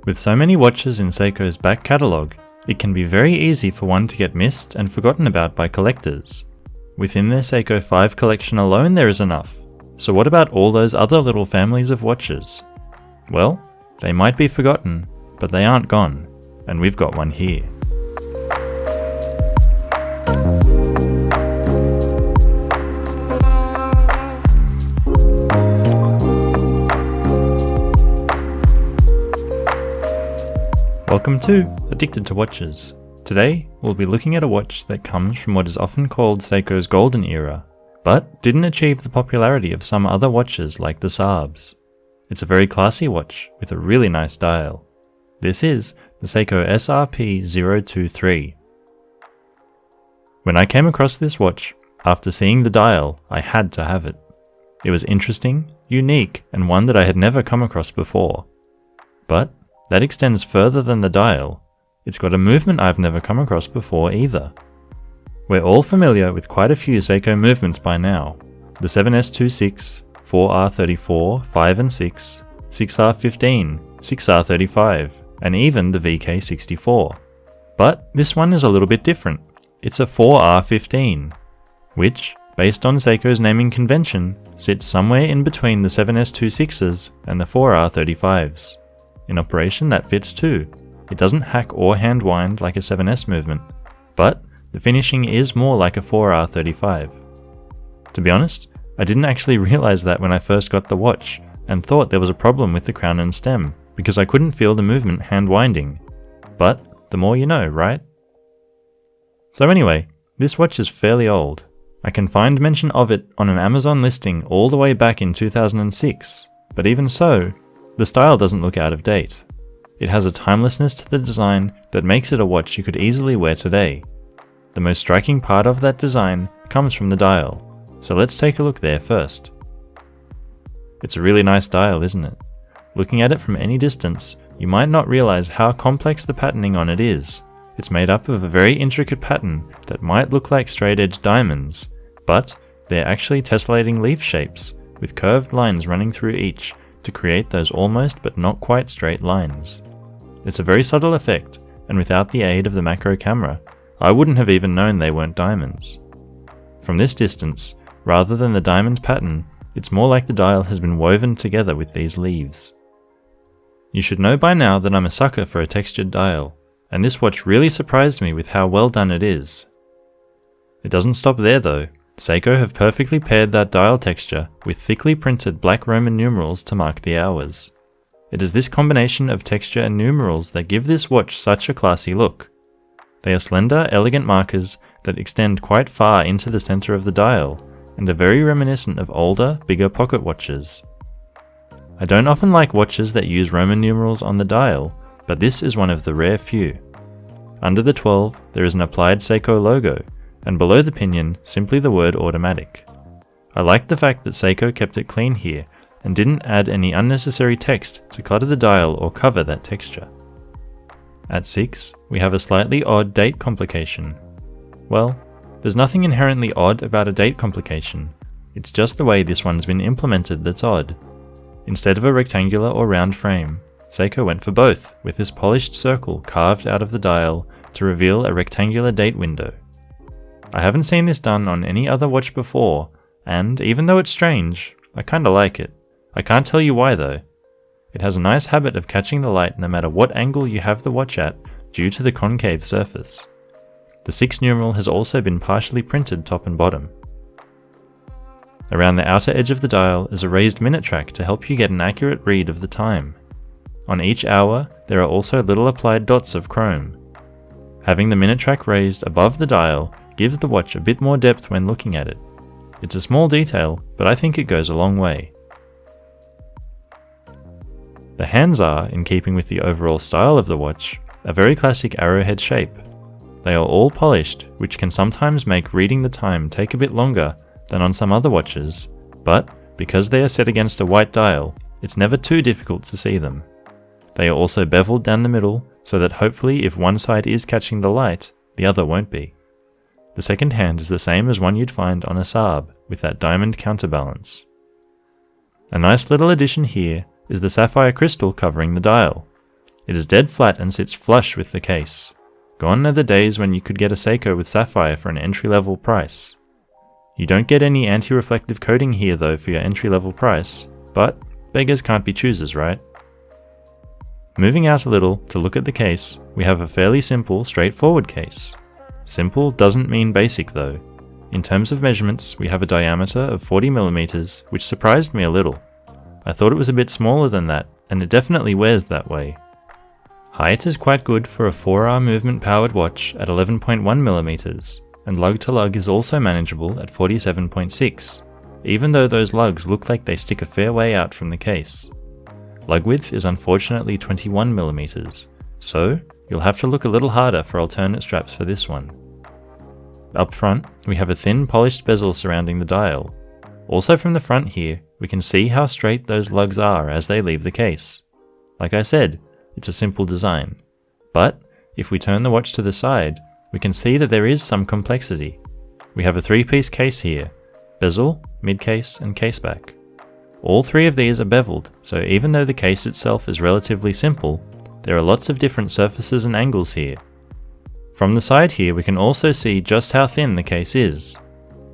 With so many watches in Seiko's back catalogue, it can be very easy for one to get missed and forgotten about by collectors. Within their Seiko 5 collection alone there is enough, so what about all those other little families of watches? Well, they might be forgotten, but they aren't gone, and we've got one here. Welcome to Addicted to Watches. Today, we'll be looking at a watch that comes from what is often called Seiko's golden era, but didn't achieve the popularity of some other watches like the Saabs. It's a very classy watch with a really nice dial. This is the Seiko SRP023. When I came across this watch, after seeing the dial, I had to have it. It was interesting, unique, and one that I had never come across before. But that extends further than the dial. It's got a movement I've never come across before either. We're all familiar with quite a few Seiko movements by now. The 7S26, 4R34, 5 and 6, 6R15, 6R35, and even the VK64. But this one is a little bit different. It's a 4R15, which, based on Seiko's naming convention, sits somewhere in between the 7S26s and the 4R35s. In operation, that fits too. It doesn't hack or hand wind like a 7S movement, but the finishing is more like a 4R35. To be honest, I didn't actually realize that when I first got the watch, and thought there was a problem with the crown and stem, because I couldn't feel the movement hand winding. But the more you know, right? So anyway, this watch is fairly old. I can find mention of it on an Amazon listing all the way back in 2006, but even so, the style doesn't look out of date. It has a timelessness to the design that makes it a watch you could easily wear today. The most striking part of that design comes from the dial, so let's take a look there first. It's a really nice dial, isn't it? Looking at it from any distance, you might not realize how complex the patterning on it is. It's made up of a very intricate pattern that might look like straight-edge diamonds, but they're actually tessellating leaf shapes, with curved lines running through each to create those almost but not quite straight lines. It's a very subtle effect, and without the aid of the macro camera, I wouldn't have even known they weren't diamonds. From this distance, rather than the diamond pattern, it's more like the dial has been woven together with these leaves. You should know by now that I'm a sucker for a textured dial, and this watch really surprised me with how well done it is. It doesn't stop there though. Seiko have perfectly paired that dial texture with thickly printed black Roman numerals to mark the hours. It is this combination of texture and numerals that give this watch such a classy look. They are slender, elegant markers that extend quite far into the center of the dial, and are very reminiscent of older, bigger pocket watches. I don't often like watches that use Roman numerals on the dial, but this is one of the rare few. Under the 12, there is an applied Seiko logo, and below the pinion, simply the word automatic. I like the fact that Seiko kept it clean here, and didn't add any unnecessary text to clutter the dial or cover that texture. At 6, we have a slightly odd date complication. Well, there's nothing inherently odd about a date complication, it's just the way this one's been implemented that's odd. Instead of a rectangular or round frame, Seiko went for both, with this polished circle carved out of the dial to reveal a rectangular date window. I haven't seen this done on any other watch before, and even though it's strange, I kinda like it. I can't tell you why though. It has a nice habit of catching the light no matter what angle you have the watch at due to the concave surface. The 6 numeral has also been partially printed top and bottom. Around the outer edge of the dial is a raised minute track to help you get an accurate read of the time. On each hour, there are also little applied dots of chrome. Having the minute track raised above the dial gives the watch a bit more depth when looking at it. It's a small detail, but I think it goes a long way. The hands are, in keeping with the overall style of the watch, a very classic arrowhead shape. They are all polished, which can sometimes make reading the time take a bit longer than on some other watches, but because they are set against a white dial, it's never too difficult to see them. They are also beveled down the middle, so that hopefully if one side is catching the light, the other won't be. The second hand is the same as one you'd find on a Saab, with that diamond counterbalance. A nice little addition here is the sapphire crystal covering the dial. It is dead flat and sits flush with the case. Gone are the days when you could get a Seiko with sapphire for an entry-level price. You don't get any anti-reflective coating here though for your entry-level price, but beggars can't be choosers, right? Moving out a little to look at the case, we have a fairly simple, straightforward case. Simple doesn't mean basic though. In terms of measurements, we have a diameter of 40mm, which surprised me a little. I thought it was a bit smaller than that, and it definitely wears that way. Height is quite good for a 4R movement powered watch at 11.1mm, and lug to lug is also manageable at 47.6, even though those lugs look like they stick a fair way out from the case. Lug width is unfortunately 21mm, so you'll have to look a little harder for alternate straps for this one. Up front, we have a thin polished bezel surrounding the dial. Also from the front here, we can see how straight those lugs are as they leave the case. Like I said, it's a simple design. But if we turn the watch to the side, we can see that there is some complexity. We have a 3-piece case here: bezel, mid-case, and caseback. All 3 of these are beveled, so even though the case itself is relatively simple, there are lots of different surfaces and angles here. From the side here we can also see just how thin the case is.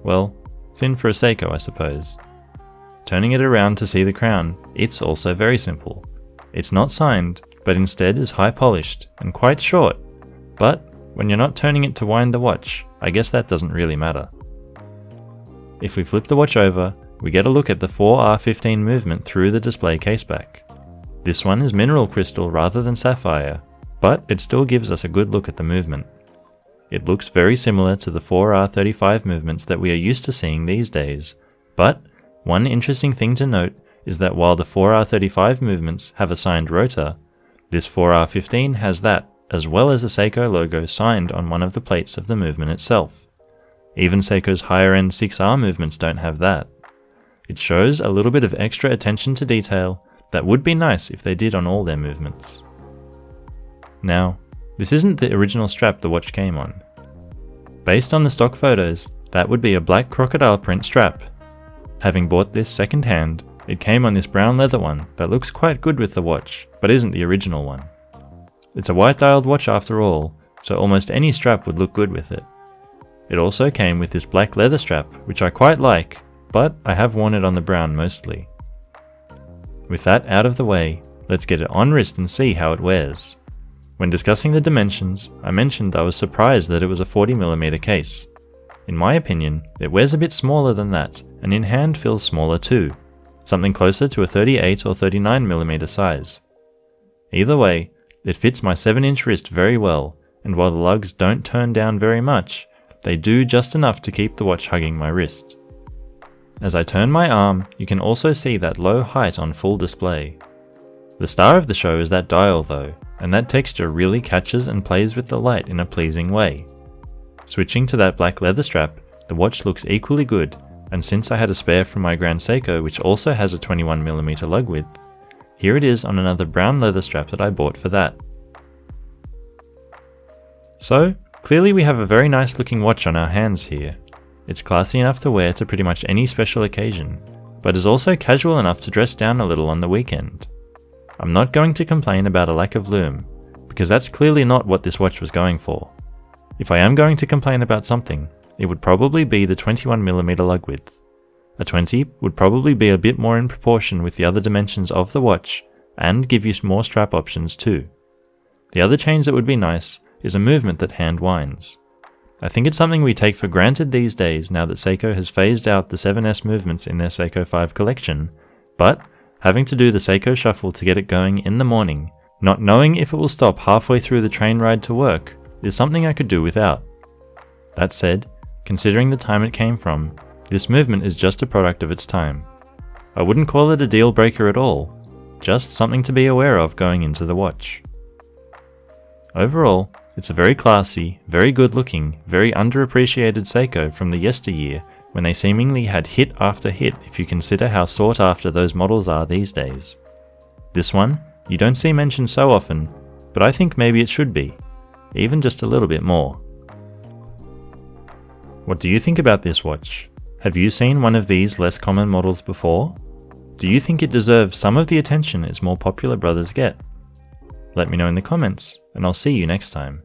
Well, thin for a Seiko, I suppose. Turning it around to see the crown, it's also very simple. It's not signed, but instead is high polished and quite short, but when you're not turning it to wind the watch, I guess that doesn't really matter. If we flip the watch over, we get a look at the 4R15 movement through the display caseback. This one is mineral crystal rather than sapphire, but it still gives us a good look at the movement. It looks very similar to the 4R35 movements that we are used to seeing these days, but one interesting thing to note is that while the 4R35 movements have a signed rotor, this 4R15 has that, as well as the Seiko logo signed on one of the plates of the movement itself. Even Seiko's higher-end 6R movements don't have that. It shows a little bit of extra attention to detail that would be nice if they did on all their movements. Now, this isn't the original strap the watch came on. Based on the stock photos, that would be a black crocodile print strap. Having bought this second hand, it came on this brown leather one that looks quite good with the watch, but isn't the original one. It's a white dialed watch after all, so almost any strap would look good with it. It also came with this black leather strap, which I quite like, but I have worn it on the brown mostly. With that out of the way, let's get it on wrist and see how it wears. When discussing the dimensions, I mentioned I was surprised that it was a 40mm case. In my opinion, it wears a bit smaller than that, and in hand feels smaller too, something closer to a 38 or 39mm size. Either way, it fits my 7-inch wrist very well, and while the lugs don't turn down very much, they do just enough to keep the watch hugging my wrist. As I turn my arm, you can also see that low height on full display. The star of the show is that dial though, and that texture really catches and plays with the light in a pleasing way. Switching to that black leather strap, the watch looks equally good, and since I had a spare from my Grand Seiko which also has a 21mm lug width, here it is on another brown leather strap that I bought for that. So, clearly we have a very nice looking watch on our hands here. It's classy enough to wear to pretty much any special occasion, but is also casual enough to dress down a little on the weekend. I'm not going to complain about a lack of lume, because that's clearly not what this watch was going for. If I am going to complain about something, it would probably be the 21mm lug width. A 20 would probably be a bit more in proportion with the other dimensions of the watch, and give you more strap options too. The other change that would be nice is a movement that hand winds. I think it's something we take for granted these days now that Seiko has phased out the 7S movements in their Seiko 5 collection, but having to do the Seiko shuffle to get it going in the morning, not knowing if it will stop halfway through the train ride to work, is something I could do without. That said, considering the time it came from, this movement is just a product of its time. I wouldn't call it a deal breaker at all, just something to be aware of going into the watch. Overall, it's a very classy, very good looking, very underappreciated Seiko from the yesteryear when they seemingly had hit after hit if you consider how sought after those models are these days. This one, you don't see mentioned so often, but I think maybe it should be, even just a little bit more. What do you think about this watch? Have you seen one of these less common models before? Do you think it deserves some of the attention its more popular brothers get? Let me know in the comments, and I'll see you next time.